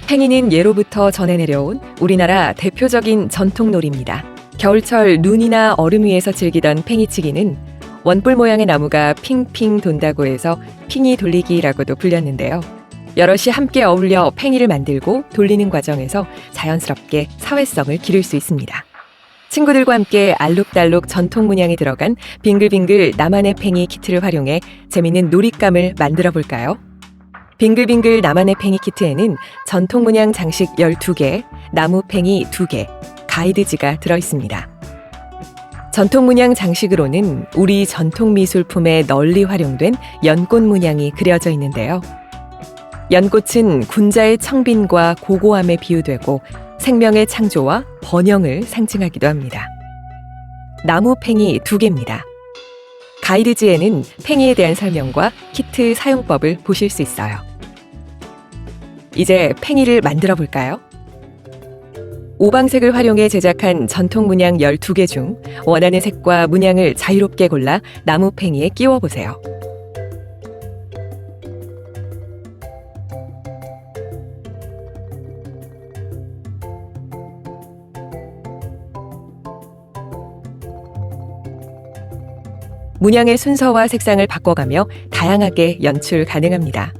팽이는 예로부터 전해 내려온 우리나라 대표적인 전통놀이입니다. 겨울철 눈이나 얼음 위에서 즐기던 팽이치기는 원뿔 모양의 나무가 핑핑 돈다고 해서 핑이 돌리기라고도 불렸는데요. 여럿이 함께 어울려 팽이를 만들고 돌리는 과정에서 자연스럽게 사회성을 기를 수 있습니다. 친구들과 함께 알록달록 전통 문양이 들어간 빙글빙글 나만의 팽이 키트를 활용해 재미있는 놀잇감을 만들어 볼까요? 빙글빙글 나만의 팽이 키트에는 전통 문양 장식 12개, 나무 팽이 2개, 가이드지가 들어있습니다. 전통 문양 장식으로는 우리 전통 미술품에 널리 활용된 연꽃 문양이 그려져 있는데요. 연꽃은 군자의 청빈과 고고함에 비유되고 생명의 창조와 번영을 상징하기도 합니다. 나무 팽이 2개입니다. 가이드지에는 팽이에 대한 설명과 키트 사용법을 보실 수 있어요. 이제 팽이를 만들어 볼까요? 오방색을 활용해 제작한 전통 문양 12개 중 원하는 색과 문양을 자유롭게 골라 나무 팽이에 끼워 보세요. 문양의 순서와 색상을 바꿔가며 다양하게 연출 가능합니다.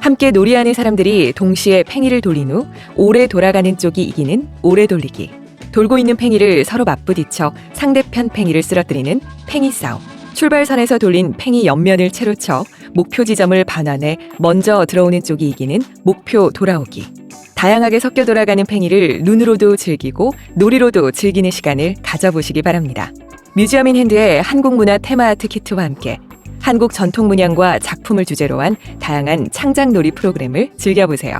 함께 놀이하는 사람들이 동시에 팽이를 돌린 후 오래 돌아가는 쪽이 이기는 오래 돌리기. 돌고 있는 팽이를 서로 맞부딪혀 상대편 팽이를 쓰러뜨리는 팽이 싸움. 출발선에서 돌린 팽이 옆면을 채로 쳐 목표 지점을 반환해 먼저 들어오는 쪽이 이기는 목표 돌아오기. 다양하게 섞여 돌아가는 팽이를 눈으로도 즐기고 놀이로도 즐기는 시간을 가져보시기 바랍니다. 뮤지엄 인 핸드의 한국문화 테마아트 키트와 함께 한국 전통 문양과 작품을 주제로 한 다양한 창작놀이 프로그램을 즐겨보세요.